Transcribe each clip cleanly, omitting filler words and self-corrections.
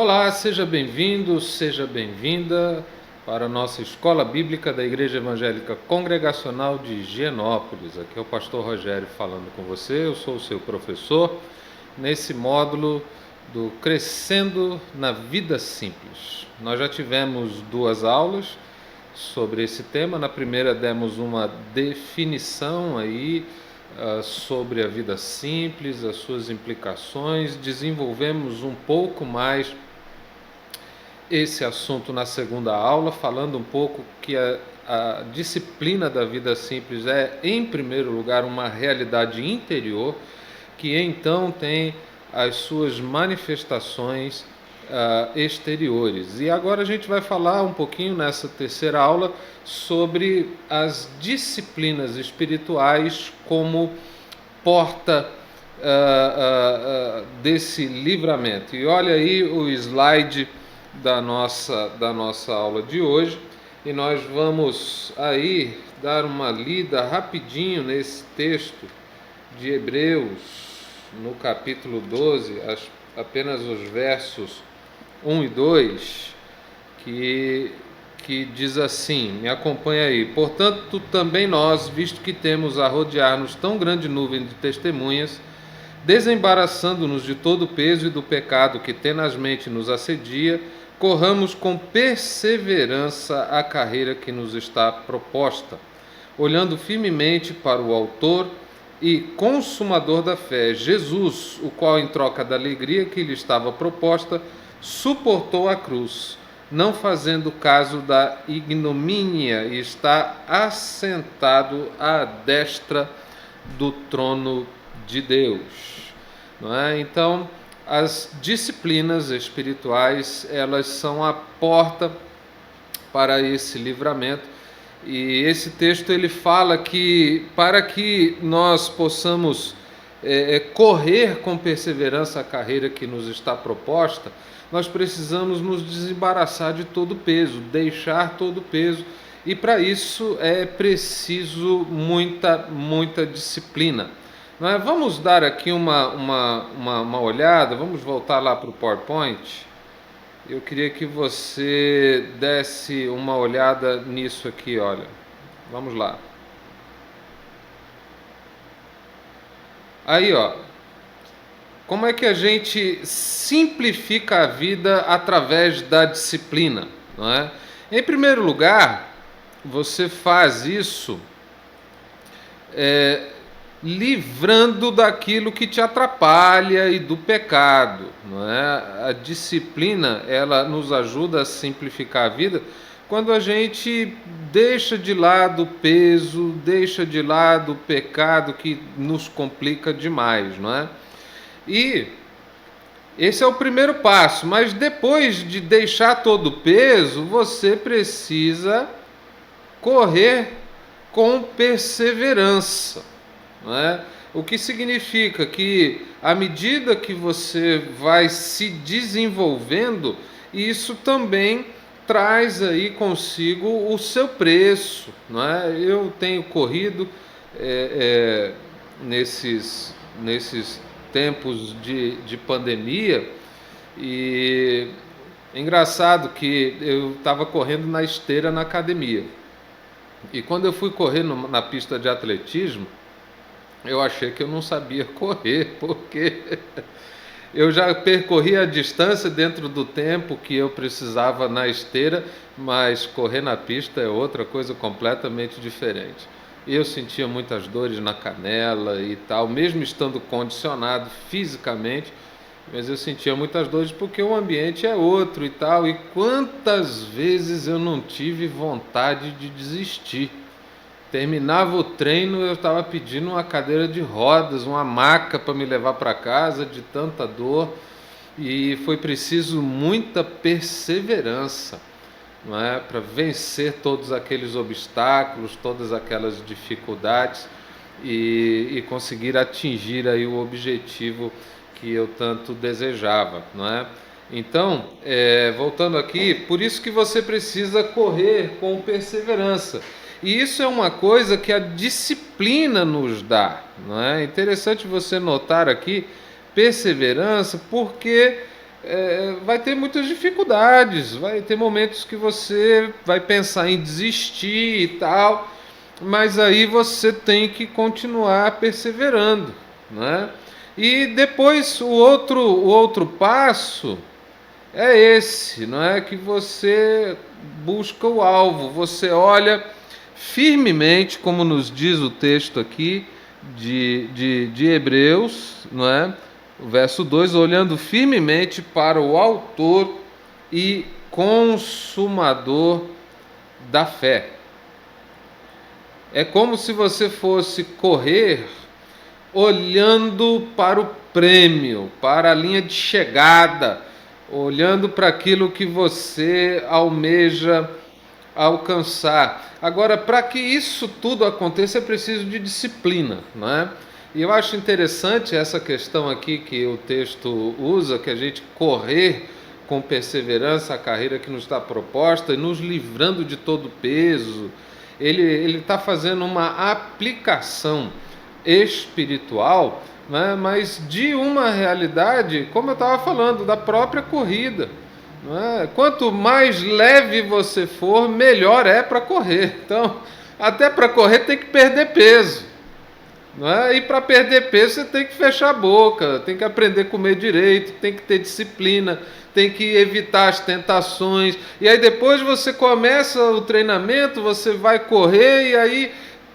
Olá, seja bem-vindo, seja bem-vinda para a nossa Escola Bíblica da Igreja Evangélica Congregacional de Higienópolis. Aqui é o pastor Rogério falando com você, eu sou o seu professor, nesse módulo do Crescendo na Vida Simples. Nós já tivemos 2 aulas sobre esse tema. Na primeira demos uma definição aí sobre a vida simples, as suas implicações, desenvolvemos um pouco mais esse assunto na segunda aula, falando um pouco que a disciplina da vida simples é, em primeiro lugar, uma realidade interior, que então tem as suas manifestações exteriores. E agora a gente vai falar um pouquinho nessa terceira aula sobre as disciplinas espirituais como porta desse livramento. E olha aí o slide da nossa aula de hoje, e nós vamos aí dar uma lida rapidinho nesse texto de Hebreus, no capítulo 12, apenas os versos 1 e 2, que diz assim, me acompanha aí: portanto também nós, visto que temos a rodear-nos tão grande nuvem de testemunhas, desembaraçando-nos de todo o peso e do pecado que tenazmente nos assedia, corramos com perseverança a carreira que nos está proposta, olhando firmemente para o autor e consumador da fé, Jesus, o qual, em troca da alegria que lhe estava proposta, suportou a cruz, não fazendo caso da ignomínia, e está assentado à destra do trono de Deus. Não é? Então, as disciplinas espirituais, elas são a porta para esse livramento. E esse texto ele fala que para que nós possamos correr com perseverança a carreira que nos está proposta, nós precisamos nos desembaraçar de todo o peso, deixar todo o peso, e para isso é preciso muita disciplina. Vamos dar aqui uma olhada, vamos voltar lá para o PowerPoint. Eu queria que você desse uma olhada nisso aqui, olha. Vamos lá. Aí, ó. Como é que a gente simplifica a vida através da disciplina, não é? Em primeiro lugar, você faz isso livrando daquilo que te atrapalha e do pecado, não é? A disciplina, ela nos ajuda a simplificar a vida quando a gente deixa de lado o peso, deixa de lado o pecado que nos complica demais, não é? E esse é o primeiro passo, mas depois de deixar todo o peso, você precisa correr com perseverança. Não é? O que significa que, à medida que você vai se desenvolvendo, isso também traz aí consigo o seu preço. Não é? Eu tenho corrido nesses tempos de pandemia, e é engraçado que eu estava correndo na esteira na academia. E quando eu fui correr na pista de atletismo, eu achei que eu não sabia correr, porque eu já percorri a distância dentro do tempo que eu precisava na esteira, mas correr na pista é outra coisa completamente diferente. Eu sentia muitas dores na canela e tal, mesmo estando condicionado fisicamente, mas eu sentia muitas dores porque o ambiente é outro e tal. E quantas vezes eu não tive vontade de desistir. Terminava o treino, eu estava pedindo uma cadeira de rodas, uma maca para me levar para casa, de tanta dor, e foi preciso muita perseverança, não é? Para vencer todos aqueles obstáculos, todas aquelas dificuldades, e conseguir atingir aí o objetivo que eu tanto desejava, não é? Então, voltando aqui, por isso que você precisa correr com perseverança. E isso é uma coisa que a disciplina nos dá, não é? Interessante você notar aqui perseverança, porque vai ter muitas dificuldades, vai ter momentos que você vai pensar em desistir e tal, mas aí você tem que continuar perseverando, né? E depois o outro passo é esse, não é? Que você busca o alvo, você olha firmemente, como nos diz o texto aqui de Hebreus, não é? O verso 2, olhando firmemente para o autor e consumador da fé. É como se você fosse correr olhando para o prêmio, para a linha de chegada, olhando para aquilo que você almeja alcançar. Agora, para que isso tudo aconteça, é preciso de disciplina, não é? E eu acho interessante essa questão aqui que o texto usa, que a gente correr com perseverança a carreira que nos está proposta e nos livrando de todo peso. Ele está fazendo uma aplicação espiritual, né, mas de uma realidade, como eu estava falando, da própria corrida. Não é? Quanto mais leve você for, melhor é para correr. Então, até para correr tem que perder peso. Não é? E para perder peso você tem que fechar a boca, tem que aprender a comer direito, tem que ter disciplina, tem que evitar as tentações. E aí depois você começa o treinamento, você vai correr e aí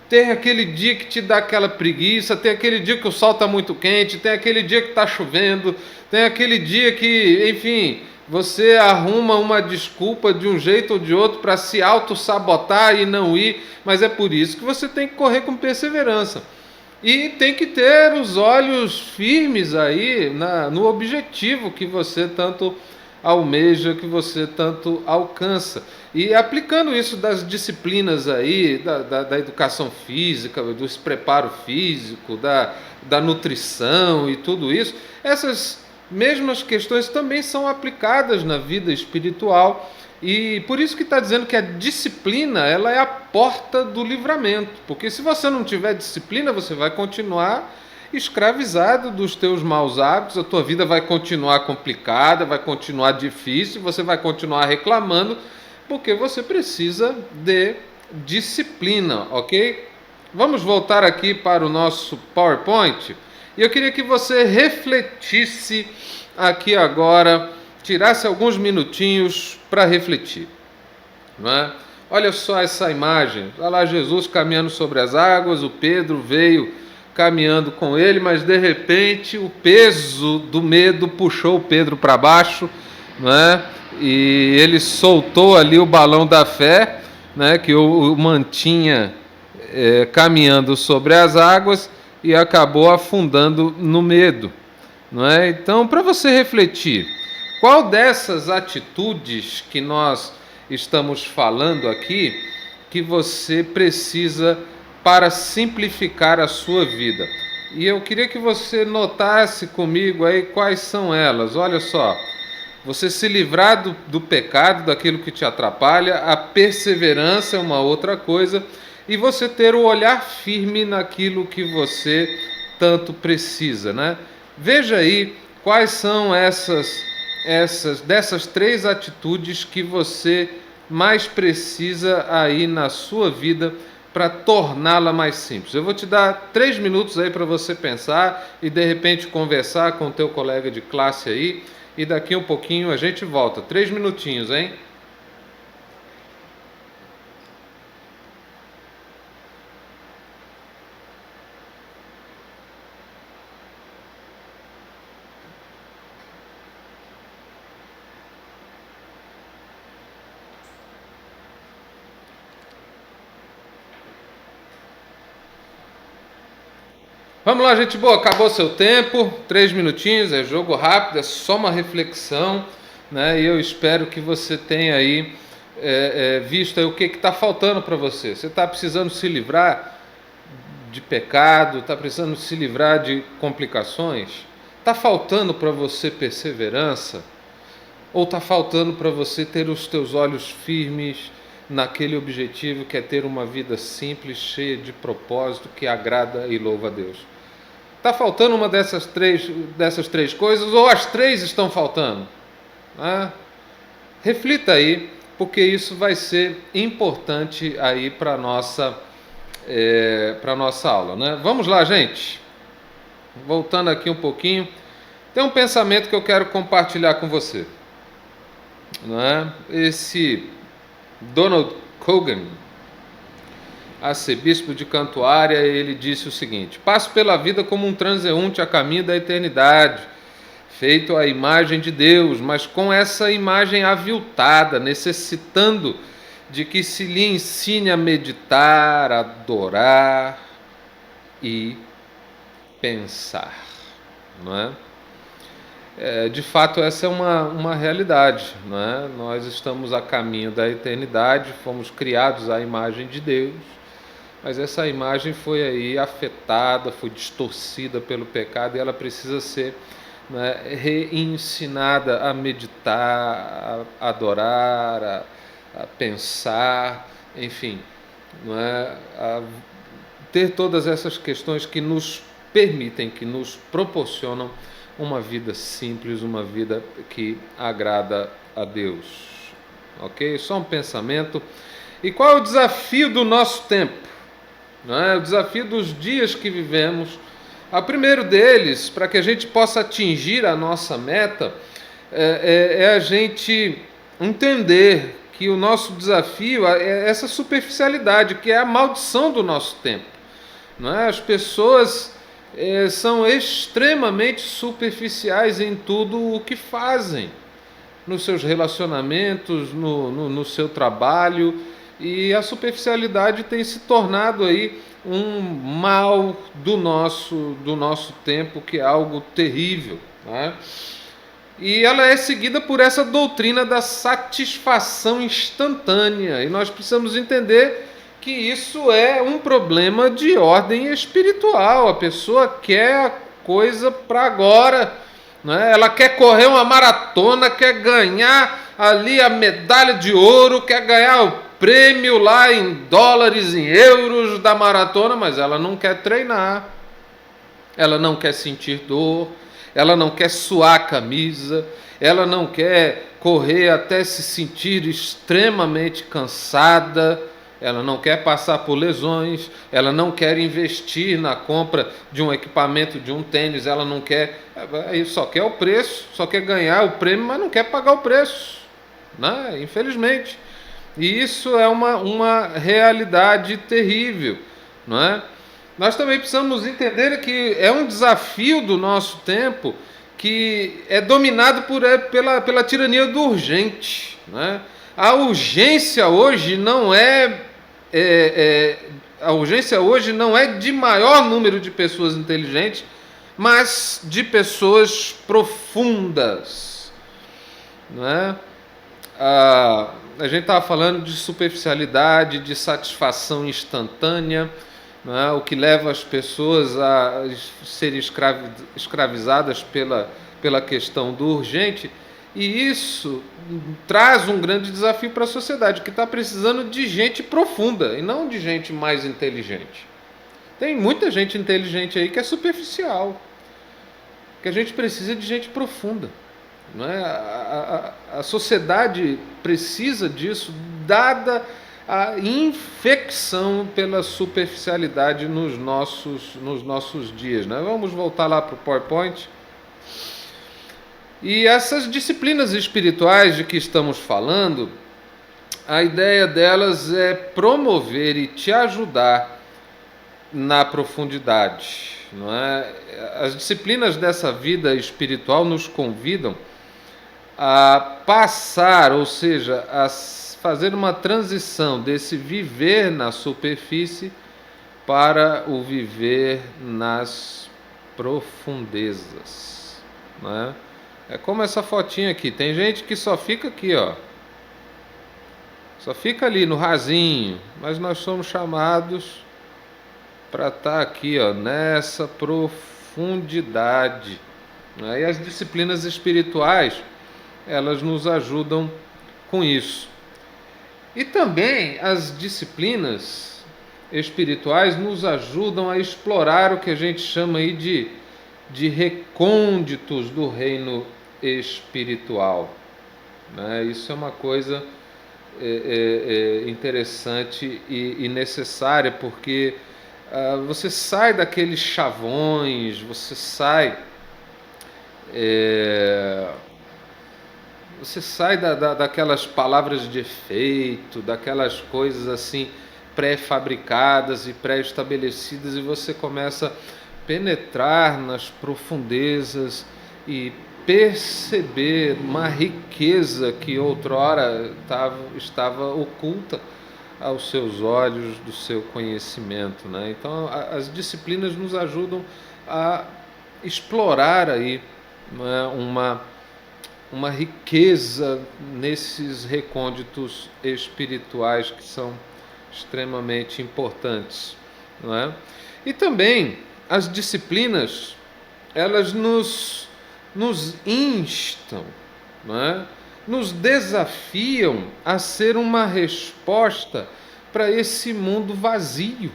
tem aquele dia que te dá aquela preguiça, tem aquele dia que o sol está muito quente, tem aquele dia que está chovendo, tem aquele dia que, enfim, você arruma uma desculpa de um jeito ou de outro para se auto-sabotar e não ir, mas é por isso que você tem que correr com perseverança. E tem que ter os olhos firmes aí no objetivo que você tanto almeja, que você tanto alcança. E aplicando isso das disciplinas aí, da educação física, do preparo físico, da nutrição e tudo isso, essas mesmas questões também são aplicadas na vida espiritual. E por isso que está dizendo que a disciplina ela é a porta do livramento. Porque se você não tiver disciplina, você vai continuar escravizado dos teus maus hábitos, a tua vida vai continuar complicada, vai continuar difícil, você vai continuar reclamando, porque você precisa de disciplina, ok? Vamos voltar aqui para o nosso PowerPoint. E eu queria que você refletisse aqui agora, tirasse alguns minutinhos para refletir, não é? Olha só essa imagem, olha lá Jesus caminhando sobre as águas, o Pedro veio caminhando com ele, mas de repente o peso do medo puxou o Pedro para baixo, não é? E ele soltou ali o balão da fé, né, que o mantinha caminhando sobre as águas e acabou afundando no medo, não é? Então, para você refletir, qual dessas atitudes que nós estamos falando aqui que você precisa para simplificar a sua vida? E eu queria que você notasse comigo aí quais são elas. Olha só, você se livrar do pecado, daquilo que te atrapalha, a perseverança é uma outra coisa, e você ter o olhar firme naquilo que você tanto precisa, né? Veja aí quais são dessas três atitudes que você mais precisa aí na sua vida para torná-la mais simples. Eu vou te dar 3 minutos aí para você pensar e de repente conversar com o teu colega de classe aí, e daqui um pouquinho a gente volta. 3 minutinhos, hein? Vamos lá, gente boa, acabou seu tempo, 3 minutinhos, é jogo rápido, é só uma reflexão, né? E eu espero que você tenha aí visto aí o que está faltando para você. Você está precisando se livrar de pecado, está precisando se livrar de complicações? Está faltando para você perseverança? Ou está faltando para você ter os teus olhos firmes naquele objetivo que é ter uma vida simples, cheia de propósito, que agrada e louva a Deus? está faltando uma dessas três coisas, ou as três estão faltando? Reflita aí, porque isso vai ser importante aí para nossa aula, né? Vamos lá, gente. Voltando aqui um pouquinho, tem um pensamento que eu quero compartilhar com você, não é? Esse Donald Cogan, arcebispo de Cantuária, ele disse o seguinte: passo pela vida como um transeunte a caminho da eternidade, feito à imagem de Deus, mas com essa imagem aviltada, necessitando de que se lhe ensine a meditar, adorar e pensar, não é? De fato, essa é uma realidade, não é? Nós estamos a caminho da eternidade, fomos criados à imagem de Deus, mas essa imagem foi aí afetada, foi distorcida pelo pecado, e ela precisa ser, né, reensinada a meditar, a adorar, a pensar, enfim, não é? A ter todas essas questões que nos permitem, que nos proporcionam uma vida simples, uma vida que agrada a Deus. Ok? Só um pensamento. E qual é o desafio do nosso tempo? Não é? O desafio dos dias que vivemos. O primeiro deles, para que a gente possa atingir a nossa meta, é a gente entender que o nosso desafio é essa superficialidade, que é a maldição do nosso tempo. Não é? As pessoas são extremamente superficiais em tudo o que fazem, nos seus relacionamentos, no seu trabalho, e a superficialidade tem se tornado aí um mal do nosso tempo, que é algo terrível, né? E ela é seguida por essa doutrina da satisfação instantânea, e nós precisamos entender que isso é um problema de ordem espiritual. A pessoa quer a coisa para agora, né? Ela quer correr uma maratona, quer ganhar ali a medalha de ouro, quer ganhar o prêmio lá em dólares, em euros da maratona, mas ela não quer treinar, ela não quer sentir dor, ela não quer suar a camisa, ela não quer correr até se sentir extremamente cansada, ela não quer passar por lesões, ela não quer investir na compra de um equipamento, de um tênis, ela não quer, só quer o preço, só quer ganhar o prêmio, mas não quer pagar o preço, né? Infelizmente. E isso é uma realidade terrível, não é? Nós também precisamos entender que é um desafio do nosso tempo que é dominado pela tirania do urgente, né? A urgência hoje não a urgência hoje não é de maior número de pessoas inteligentes, mas de pessoas profundas, não é? A gente estava falando de superficialidade, de satisfação instantânea, não é? O que leva as pessoas a serem escravizadas pela questão do urgente. E isso traz um grande desafio para a sociedade, que está precisando de gente profunda e não de gente mais inteligente. Tem muita gente inteligente aí que é superficial, que a gente precisa de gente profunda, não é? A sociedade precisa disso, dada a infecção pela superficialidade nos nossos dias, né? Vamos voltar lá para o PowerPoint. E essas disciplinas espirituais de que estamos falando, a ideia delas é promover e te ajudar na profundidade, não é? As disciplinas dessa vida espiritual nos convidam a passar, ou seja, a fazer uma transição desse viver na superfície para o viver nas profundezas, não é? É como essa fotinha aqui. Tem gente que só fica aqui, ó. Só fica ali no rasinho. Mas nós somos chamados para estar aqui, ó, nessa profundidade. E as disciplinas espirituais, elas nos ajudam com isso. E também as disciplinas espirituais nos ajudam a explorar o que a gente chama aí de recônditos do reino espiritual, né? Isso é uma coisa interessante e necessária, porque você sai daqueles chavões, você sai daquelas palavras de efeito, daquelas coisas assim pré-fabricadas e pré-estabelecidas, e você começa a penetrar nas profundezas e perceber uma riqueza que outrora estava oculta aos seus olhos, do seu conhecimento, né? Então, as disciplinas nos ajudam a explorar aí, né, uma riqueza nesses recônditos espirituais que são extremamente importantes, não é? E também as disciplinas, elas nos instam, não é? Nos desafiam a ser uma resposta para esse mundo vazio,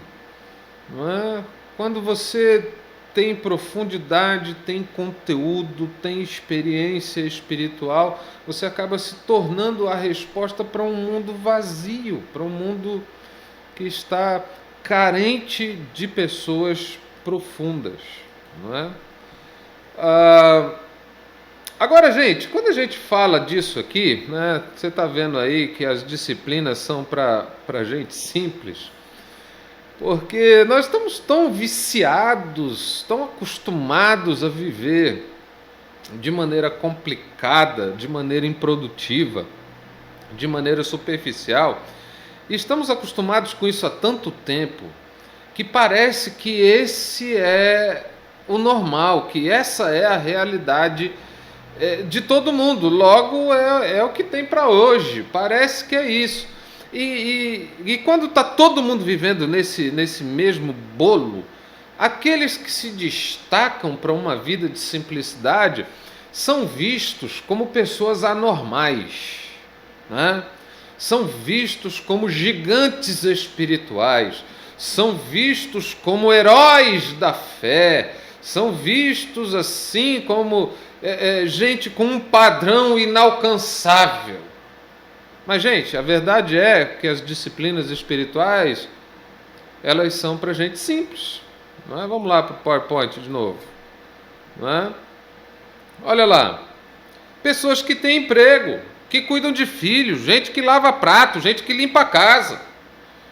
não é? Quando você tem profundidade, tem conteúdo, tem experiência espiritual, você acaba se tornando a resposta para um mundo vazio, para um mundo que está carente de pessoas profundas, não é? Agora, gente, quando a gente fala disso aqui, né, você está vendo aí que as disciplinas são para gente simples, porque nós estamos tão viciados, tão acostumados a viver de maneira complicada, de maneira improdutiva, de maneira superficial, e estamos acostumados com isso há tanto tempo, que parece que esse é o normal, que essa é a realidade de todo mundo. Logo, é o que tem para hoje, parece que é isso. E quando está todo mundo vivendo nesse mesmo bolo, aqueles que se destacam para uma vida de simplicidade são vistos como pessoas anormais, né? São vistos como gigantes espirituais, são vistos como heróis da fé, são vistos assim como gente com um padrão inalcançável. Mas, gente, a verdade é que as disciplinas espirituais, elas são para gente simples, não é? Vamos lá para o PowerPoint de novo, não é? Olha lá, pessoas que têm emprego, que cuidam de filhos, gente que lava prato, gente que limpa a casa,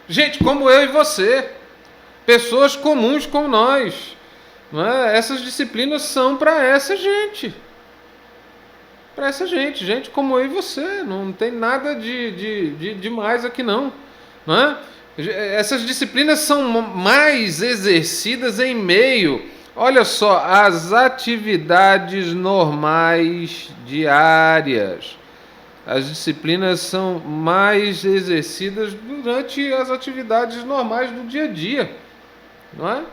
gente como eu e você, pessoas comuns como nós, não é? Essas disciplinas são para essa gente. Para essa gente como eu e você, não tem nada de mais aqui não, não é? Essas disciplinas são mais exercidas em meio, olha só, às atividades normais diárias. As disciplinas são mais exercidas durante as atividades normais do dia a dia, não é?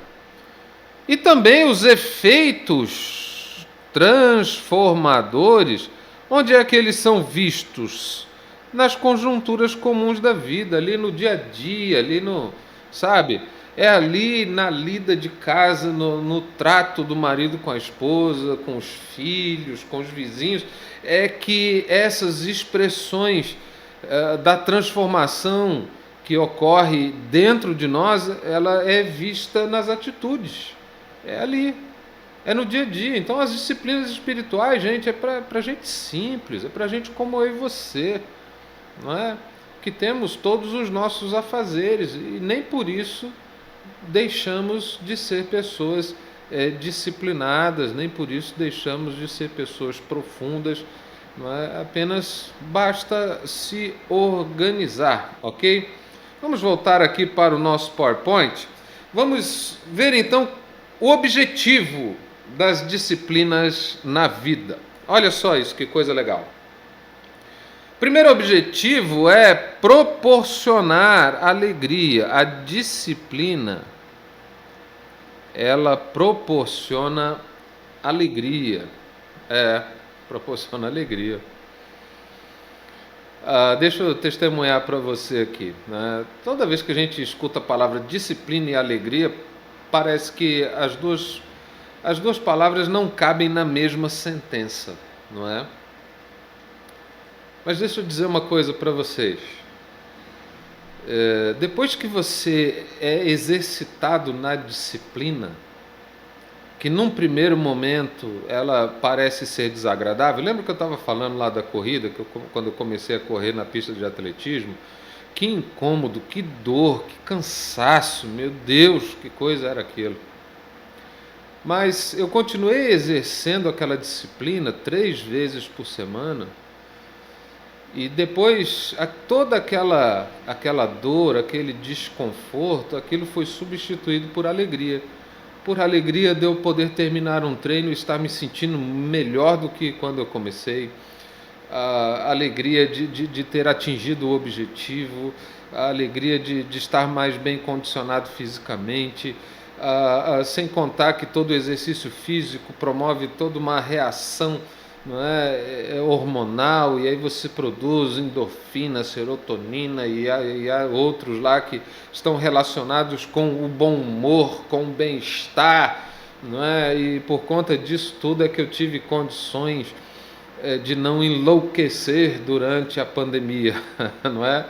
E também os efeitos transformadores, onde é que eles são vistos? Nas conjunturas comuns da vida, ali no dia a dia, ali no, sabe? É ali na lida de casa, no trato do marido com a esposa, com os filhos, com os vizinhos, é que essas expressões da transformação que ocorre dentro de nós, ela é vista nas atitudes. É ali, é no dia a dia. Então as disciplinas espirituais, gente, é para gente simples, é para gente como eu e você, não é? Que temos todos os nossos afazeres e nem por isso deixamos de ser pessoas disciplinadas, nem por isso deixamos de ser pessoas profundas, não é? Apenas basta se organizar, ok? Vamos voltar aqui para o nosso PowerPoint. Vamos ver então o objetivo das disciplinas na vida. Olha só isso, que coisa legal. Primeiro objetivo é proporcionar alegria. A disciplina, ela proporciona alegria. Proporciona alegria. Deixa eu testemunhar para você aqui, né? Toda vez que a gente escuta a palavra disciplina e alegria, parece que as duas palavras não cabem na mesma sentença, não é? Mas deixa eu dizer uma coisa para vocês. Depois que você é exercitado na disciplina, que num primeiro momento ela parece ser desagradável. Lembra que eu estava falando lá da corrida, quando eu comecei a correr na pista de atletismo? Que incômodo, que dor, que cansaço, meu Deus, que coisa era aquilo. Mas eu continuei exercendo aquela disciplina 3 vezes por semana, e depois toda aquela dor, aquele desconforto, aquilo foi substituído por alegria. Por alegria de eu poder terminar um treino e estar me sentindo melhor do que quando eu comecei. A alegria de ter atingido o objetivo, a alegria de estar mais bem condicionado fisicamente, sem contar que todo exercício físico promove toda uma reação, não é hormonal, e aí você produz endorfina, serotonina e há outros lá que estão relacionados com o bom humor, com o bem-estar, não é? E por conta disso tudo é que eu tive condições de não enlouquecer durante a pandemia, não é?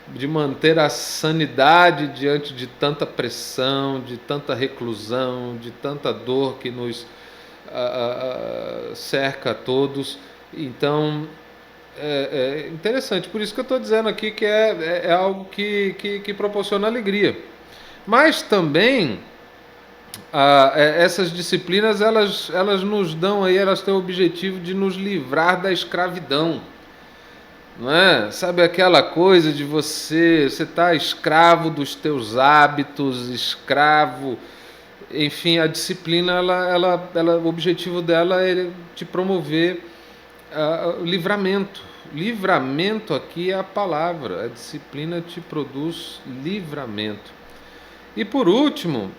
De manter a sanidade diante de tanta pressão, de tanta reclusão, de tanta dor que nos cerca a todos. Então é interessante, por isso que eu estou dizendo aqui que é algo que proporciona alegria. Mas também essas disciplinas elas nos dão aí, elas têm o objetivo de nos livrar da escravidão, não é? Sabe aquela coisa de você estar escravo dos teus hábitos, escravo, enfim, a disciplina, o objetivo dela é te promover o livramento. Livramento aqui é a palavra, a disciplina te produz livramento. E por último,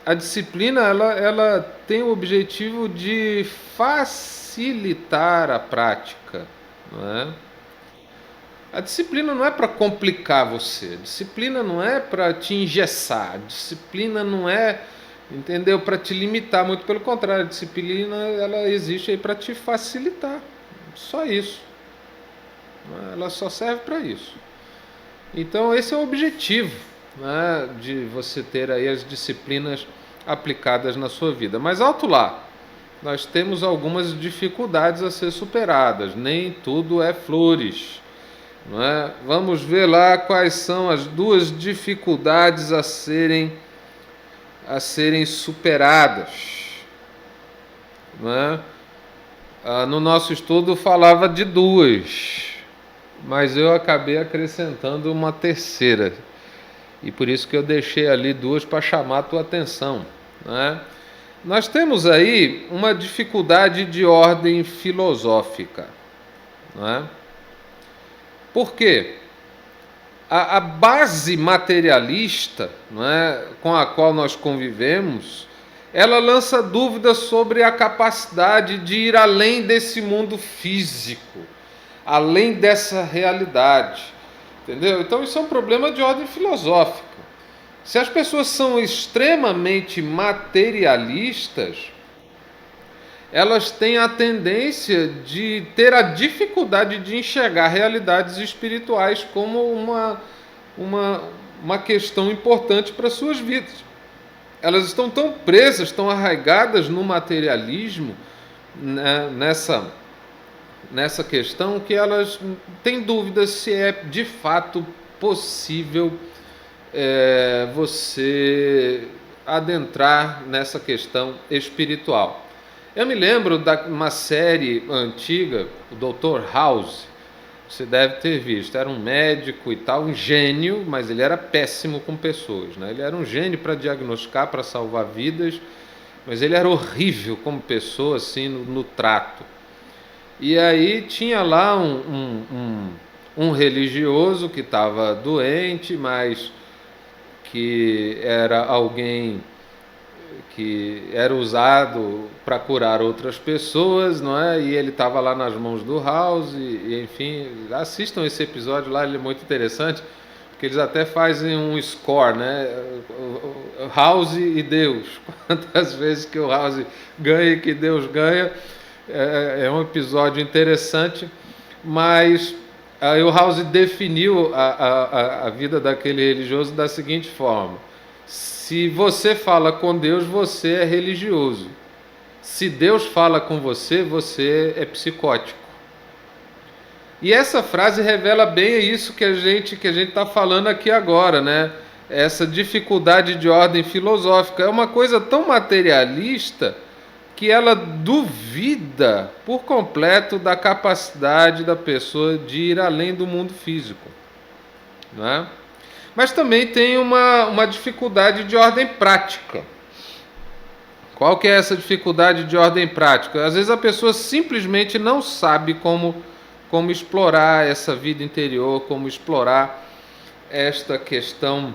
a disciplina ela tem o objetivo de facilitar a prática, não é? A disciplina não é para complicar você, a disciplina não é para te engessar, a disciplina não é, entendeu, para te limitar, muito pelo contrário, a disciplina ela existe aí para te facilitar, só isso, ela só serve para isso. Então esse é o objetivo, né, de você ter aí as disciplinas aplicadas na sua vida. Mas alto lá, nós temos algumas dificuldades a ser superadas, nem tudo é flores, não é? Vamos ver lá quais são as duas dificuldades a serem superadas, não é? No nosso estudo falava de duas, mas eu acabei acrescentando uma terceira, e por isso que eu deixei ali duas para chamar a tua atenção, não é? Nós temos aí uma dificuldade de ordem filosófica, não é? Por quê? A base materialista, não é, com a qual nós convivemos, ela lança dúvidas sobre a capacidade de ir além desse mundo físico, além dessa realidade, entendeu? Então isso é um problema de ordem filosófica. Se as pessoas são extremamente materialistas, elas têm a tendência de ter a dificuldade de enxergar realidades espirituais como uma questão importante para as suas vidas. Elas estão tão presas, tão arraigadas no materialismo, né, nessa questão, que elas têm dúvidas se é de fato possível você adentrar nessa questão espiritual. Eu me lembro de uma série antiga, o Dr. House, você deve ter visto, era um médico e tal, um gênio, mas ele era péssimo com pessoas, né? Ele era um gênio para diagnosticar, para salvar vidas, mas ele era horrível como pessoa, assim, no trato. E aí tinha lá um religioso que estava doente, mas que era alguém que era usado para curar outras pessoas, não é? E ele estava lá nas mãos do House, enfim, assistam esse episódio lá, ele é muito interessante, porque eles até fazem um score, né? House e Deus, quantas vezes que o House ganha e que Deus ganha, é um episódio interessante, mas aí o House definiu a vida daquele religioso da seguinte forma: se você fala com Deus, você é religioso. Se Deus fala com você, você é psicótico. E essa frase revela bem isso que a gente está falando aqui agora, né? Essa dificuldade de ordem filosófica é uma coisa tão materialista que ela duvida por completo da capacidade da pessoa de ir além do mundo físico, né? Mas também tem uma dificuldade de ordem prática. Qual que é essa dificuldade de ordem prática? Às vezes a pessoa simplesmente não sabe como explorar essa vida interior, como explorar esta questão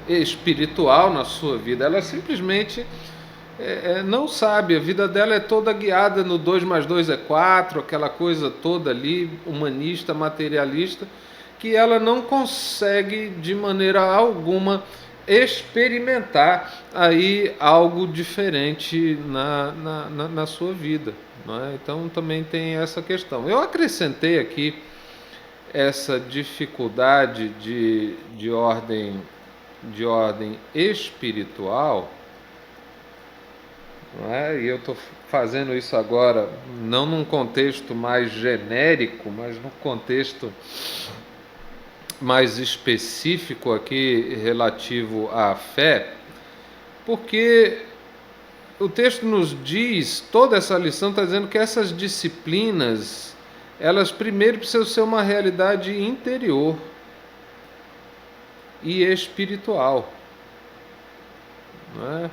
espiritual na sua vida. Ela simplesmente não sabe. A vida dela é toda guiada no 2 mais 2 é 4, aquela coisa toda ali, humanista, materialista, que ela não consegue de maneira alguma experimentar aí algo diferente na sua vida, não é? Então também tem essa questão. Eu acrescentei aqui essa dificuldade de ordem espiritual, não é? E eu estou fazendo isso agora não num contexto mais genérico, mas num contexto mais específico aqui relativo à fé, porque o texto nos diz, toda essa lição está dizendo que essas disciplinas, elas primeiro precisam ser uma realidade interior e espiritual, não é?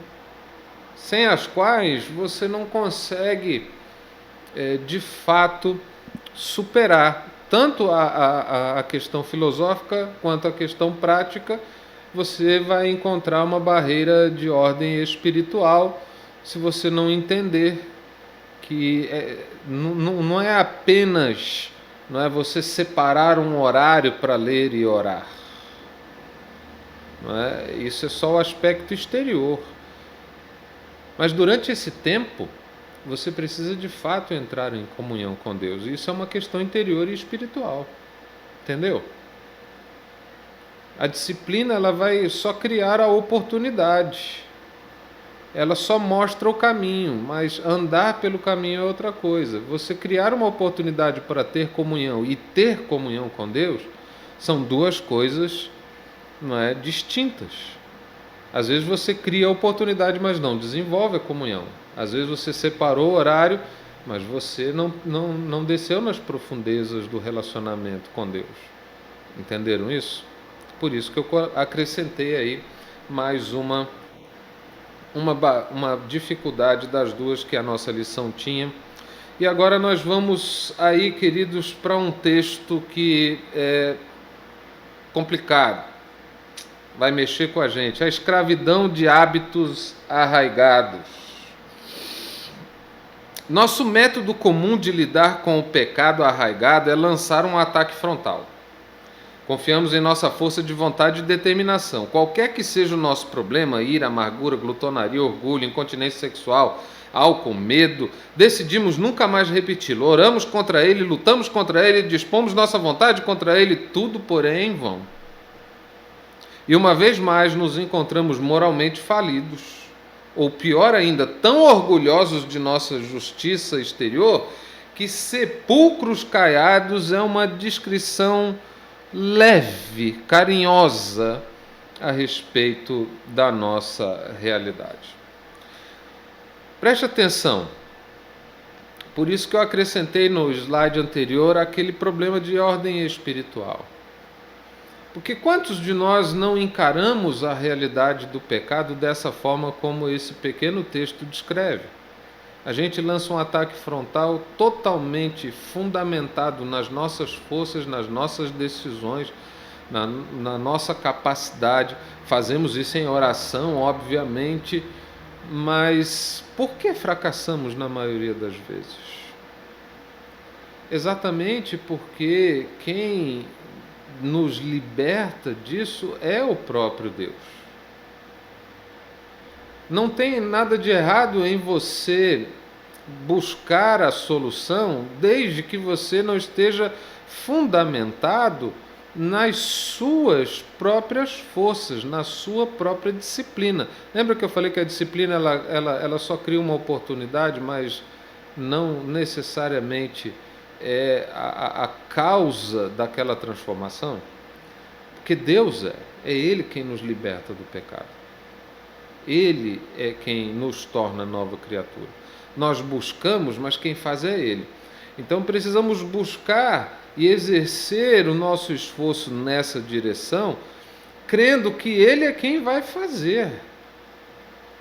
Sem as quais você não consegue de fato superar tanto a questão filosófica quanto a questão prática. Você vai encontrar uma barreira de ordem espiritual se você não entender que não é apenas, não é você separar um horário para ler e orar, não é? Isso é só o aspecto exterior. Mas durante esse tempo, você precisa de fato entrar em comunhão com Deus. Isso é uma questão interior e espiritual. Entendeu? A disciplina, ela vai só criar a oportunidade. Ela só mostra o caminho, mas andar pelo caminho é outra coisa. Você criar uma oportunidade para ter comunhão e ter comunhão com Deus são duas coisas, não é, distintas. Às vezes você cria a oportunidade, mas não desenvolve a comunhão. Às vezes você separou o horário, mas você não desceu nas profundezas do relacionamento com Deus. Entenderam isso? Por isso que eu acrescentei aí mais uma dificuldade das duas que a nossa lição tinha. E agora nós vamos aí, queridos, para um texto que é complicado. Vai mexer com a gente. A escravidão de hábitos arraigados. Nosso método comum de lidar com o pecado arraigado é lançar um ataque frontal. Confiamos em nossa força de vontade e determinação. Qualquer que seja o nosso problema, ira, amargura, glutonaria, orgulho, incontinência sexual, álcool, medo, decidimos nunca mais repeti-lo. Oramos contra ele, lutamos contra ele, dispomos nossa vontade contra ele, tudo porém em vão. E uma vez mais nos encontramos moralmente falidos, ou pior ainda, tão orgulhosos de nossa justiça exterior, que sepulcros caiados é uma descrição leve, carinhosa a respeito da nossa realidade. Preste atenção. Por isso que eu acrescentei no slide anterior aquele problema de ordem espiritual. Porque quantos de nós não encaramos a realidade do pecado dessa forma como esse pequeno texto descreve? A gente lança um ataque frontal totalmente fundamentado nas nossas forças, nas nossas decisões, na nossa capacidade. Fazemos isso em oração, obviamente, mas por que fracassamos na maioria das vezes? Exatamente porque quem nos liberta disso é o próprio Deus. Não tem nada de errado em você buscar a solução, desde que você não esteja fundamentado nas suas próprias forças, na sua própria disciplina. Lembra que eu falei que a disciplina ela só cria uma oportunidade, mas não necessariamente é a causa daquela transformação? Porque Deus é Ele quem nos liberta do pecado. Ele é quem nos torna nova criatura. Nós buscamos, mas quem faz é Ele. Então precisamos buscar e exercer o nosso esforço nessa direção, crendo que Ele é quem vai fazer.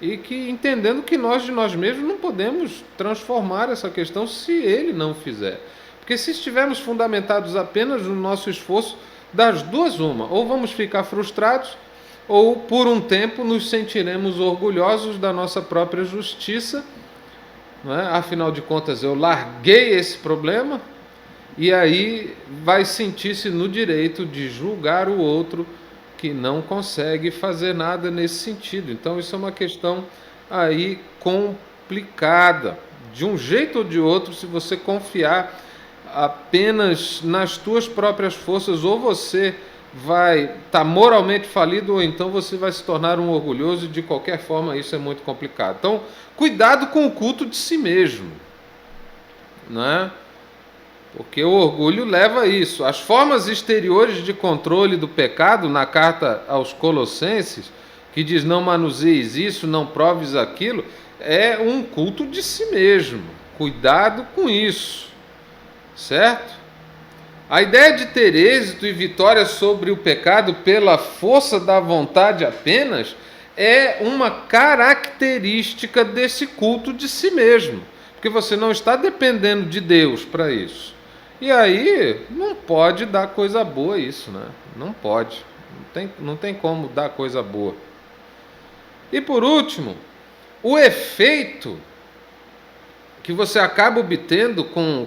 E que entendendo que nós de nós mesmos não podemos transformar essa questão se Ele não fizer. Porque se estivermos fundamentados apenas no nosso esforço, das duas uma, ou vamos ficar frustrados, ou por um tempo nos sentiremos orgulhosos da nossa própria justiça, não é? Afinal de contas eu larguei esse problema, e aí vai sentir-se no direito de julgar o outro que não consegue fazer nada nesse sentido. Então isso é uma questão aí complicada. De um jeito ou de outro, se você confiar apenas nas tuas próprias forças, ou você vai estar moralmente falido, ou então você vai se tornar um orgulhoso, e de qualquer forma isso é muito complicado. Então, cuidado com o culto de si mesmo, né? Porque o orgulho leva a isso. As formas exteriores de controle do pecado, na carta aos Colossenses, que diz não manuseis isso, não proves aquilo, é um culto de si mesmo. Cuidado com isso, certo? A ideia de ter êxito e vitória sobre o pecado pela força da vontade apenas é uma característica desse culto de si mesmo, porque você não está dependendo de Deus para isso. E aí não pode dar coisa boa isso, né? Não pode, não tem como dar coisa boa. E por último, o efeito que você acaba obtendo com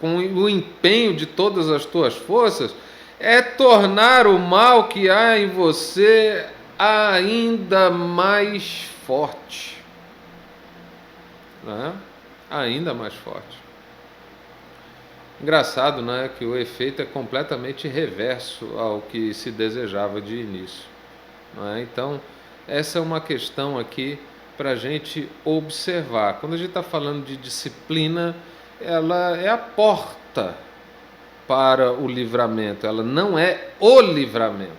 o empenho de todas as tuas forças é tornar o mal que há em você ainda mais forte, né? Ainda mais forte. Engraçado, né, que o efeito é completamente reverso ao que se desejava de início, né? Então, essa é uma questão aqui para a gente observar. Quando a gente está falando de disciplina, ela é a porta para o livramento, ela não é o livramento.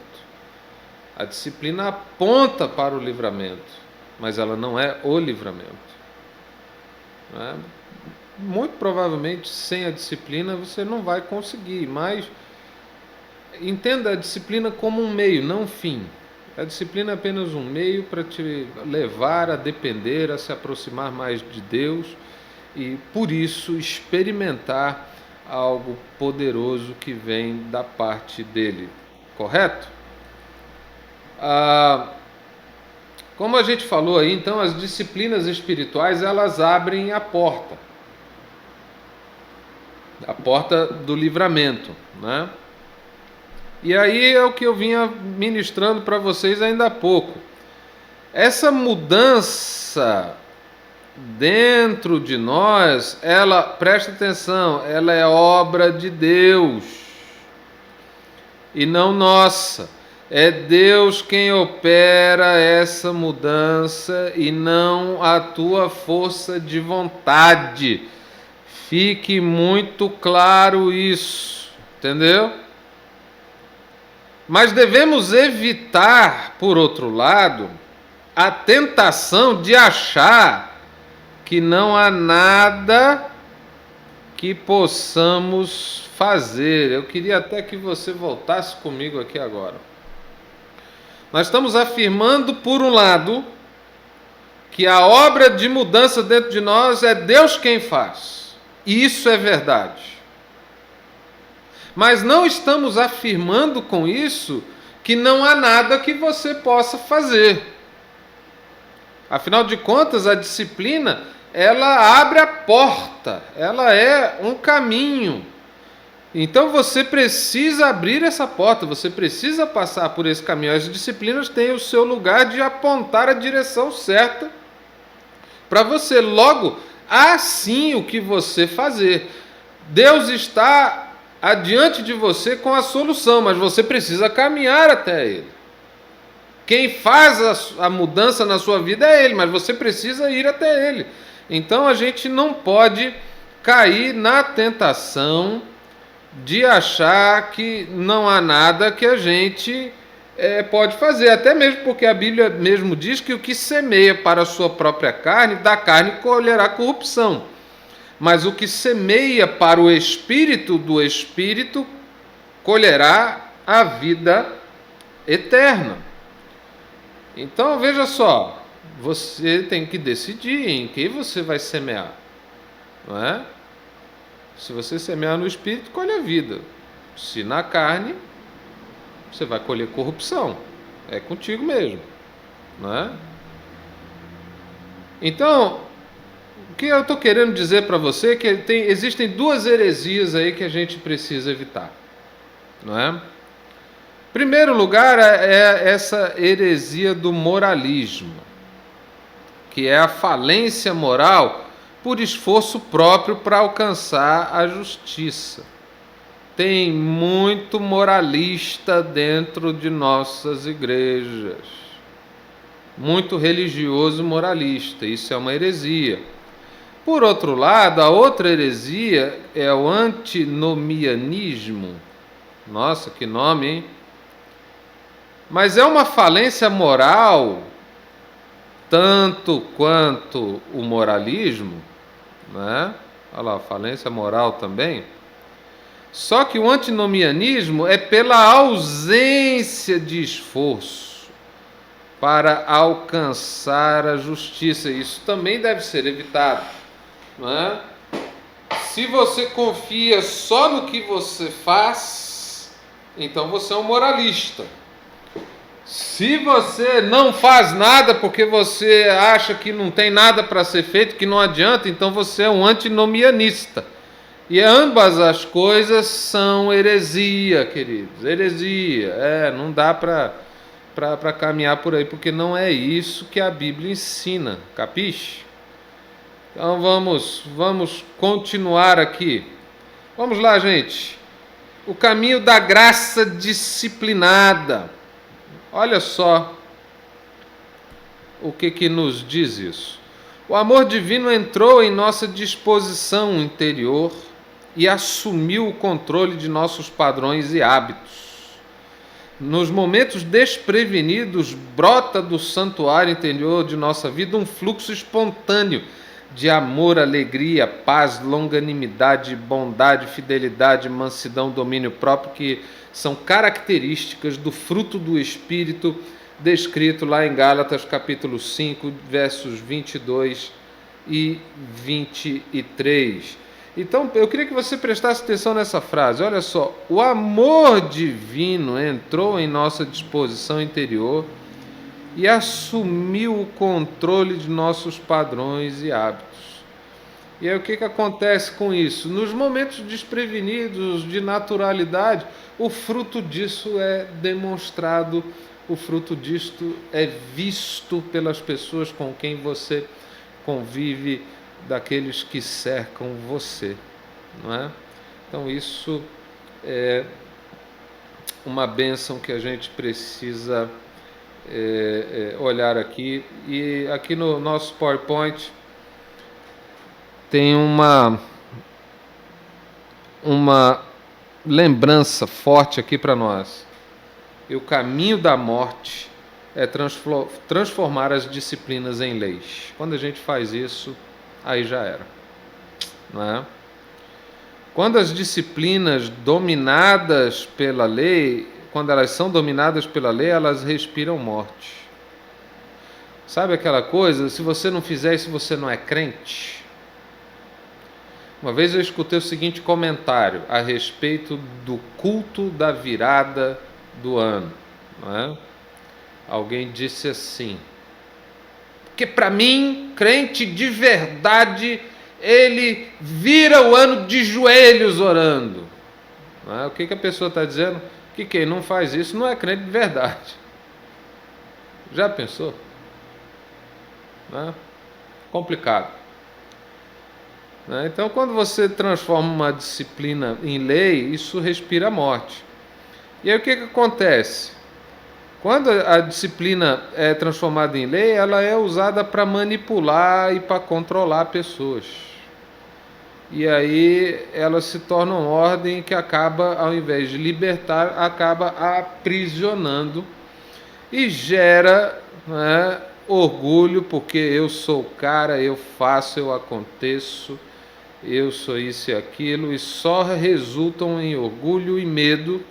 A disciplina aponta para o livramento, mas ela não é o livramento, né? Muito provavelmente, sem a disciplina, você não vai conseguir, mas entenda a disciplina como um meio, não um fim. A disciplina é apenas um meio para te levar a depender, a se aproximar mais de Deus e, por isso, experimentar algo poderoso que vem da parte dele. Correto? Como a gente falou aí, então, as disciplinas espirituais, elas abrem a porta do livramento, né? E aí é o que eu vinha ministrando para vocês ainda há pouco. Essa mudança dentro de nós, ela, presta atenção, ela é obra de Deus e não nossa. É Deus quem opera essa mudança e não a tua força de vontade. Fique muito claro isso, entendeu? Mas devemos evitar, por outro lado, a tentação de achar que não há nada que possamos fazer. Eu queria até que você voltasse comigo aqui agora. Nós estamos afirmando, por um lado, que a obra de mudança dentro de nós é Deus quem faz. E isso é verdade. Mas não estamos afirmando com isso que não há nada que você possa fazer. Afinal de contas, a disciplina, ela abre a porta, ela é um caminho. Então você precisa abrir essa porta, você precisa passar por esse caminho. As disciplinas têm o seu lugar de apontar a direção certa para você. Logo, há sim o que você fazer. Deus está adiante de você com a solução, mas você precisa caminhar até Ele. Quem faz a mudança na sua vida é Ele, mas você precisa ir até Ele. Então a gente não pode cair na tentação de achar que não há nada que a gente pode fazer, até mesmo porque a Bíblia mesmo diz que o que semeia para a sua própria carne, da carne colherá corrupção, mas o que semeia para o Espírito, do Espírito colherá a vida eterna. Então veja só, você tem que decidir em que você vai semear, não é? Se você semear no Espírito, colhe a vida. Se na carne, você vai colher corrupção. É contigo mesmo, não é? Então, o que eu estou querendo dizer para você é que existem duas heresias aí que a gente precisa evitar, não é? Em primeiro lugar, é essa heresia do moralismo, que é a falência moral por esforço próprio para alcançar a justiça. Tem muito moralista dentro de nossas igrejas, muito religioso moralista, isso é uma heresia. Por outro lado, a outra heresia é o antinomianismo. Nossa, que nome, hein? Mas é uma falência moral tanto quanto o moralismo, né? Olha lá, falência moral também. Só que o antinomianismo é pela ausência de esforço para alcançar a justiça. Isso também deve ser evitado, né? Se você confia só no que você faz, então você é um moralista. Se você não faz nada porque você acha que não tem nada para ser feito, que não adianta, então você é um antinomianista. E ambas as coisas são heresia, queridos. Heresia. Não dá para caminhar por aí, porque não é isso que a Bíblia ensina. Capiche? Então vamos continuar aqui. Vamos lá, gente. O caminho da graça disciplinada. Olha só o que nos diz isso. O amor divino entrou em nossa disposição interior e assumiu o controle de nossos padrões e hábitos. Nos momentos desprevenidos, brota do santuário interior de nossa vida um fluxo espontâneo de amor, alegria, paz, longanimidade, bondade, fidelidade, mansidão, domínio próprio, que são características do fruto do Espírito, descrito lá em Gálatas capítulo 5, versos 22 e 23. Então, eu queria que você prestasse atenção nessa frase. Olha só, o amor divino entrou em nossa disposição interior e assumiu o controle de nossos padrões e hábitos. E aí o que acontece com isso? Nos momentos desprevenidos, de naturalidade, o fruto disso é demonstrado, o fruto disto é visto pelas pessoas com quem você convive, daqueles que cercam você, não é? Então isso é uma bênção que a gente precisa olhar aqui. E aqui no nosso PowerPoint tem uma lembrança forte aqui para nós. E o caminho da morte é transformar as disciplinas em leis. Quando a gente faz isso, aí já era, não é? Quando as disciplinas dominadas pela lei, quando elas são dominadas pela lei, elas respiram morte. Sabe aquela coisa, se você não fizer isso, você não é crente? Uma vez eu escutei o seguinte comentário a respeito do culto da virada do ano, não é? Alguém disse assim: porque para mim, crente de verdade, ele vira o ano de joelhos orando. Não é? O que a pessoa está dizendo? Que quem não faz isso não é crente de verdade. Já pensou? Não é? Complicado. Então, quando você transforma uma disciplina em lei, isso respira a morte. E aí o que acontece? Quando a disciplina é transformada em lei, ela é usada para manipular e para controlar pessoas. E aí ela se torna uma ordem que acaba, ao invés de libertar, acaba aprisionando e gera, né, orgulho, porque eu sou o cara, eu faço, eu aconteço, eu sou isso e aquilo, e só resultam em orgulho e medo.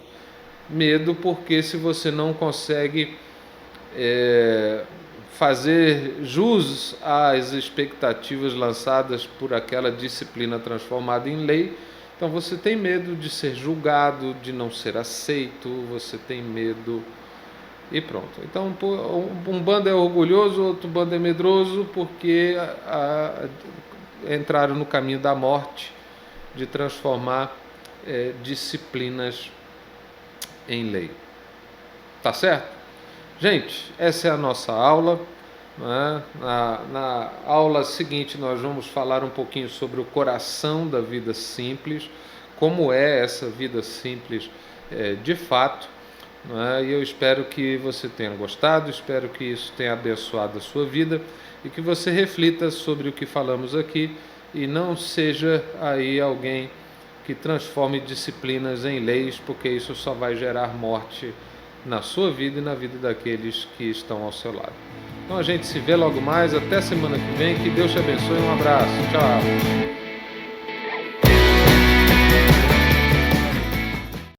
Medo porque se você não consegue fazer jus às expectativas lançadas por aquela disciplina transformada em lei, então você tem medo de ser julgado, de não ser aceito, você tem medo e pronto. Então um bando é orgulhoso, outro bando é medroso porque entraram no caminho da morte, de transformar disciplinas em lei. Tá certo? Gente, essa é a nossa aula. Né? Na aula seguinte nós vamos falar um pouquinho sobre o coração da vida simples, como é essa vida simples de fato. Né? E eu espero que você tenha gostado, espero que isso tenha abençoado a sua vida e que você reflita sobre o que falamos aqui e não seja aí alguém que transforme disciplinas em leis, porque isso só vai gerar morte na sua vida e na vida daqueles que estão ao seu lado. Então a gente se vê logo mais, até semana que vem, que Deus te abençoe, um abraço, tchau!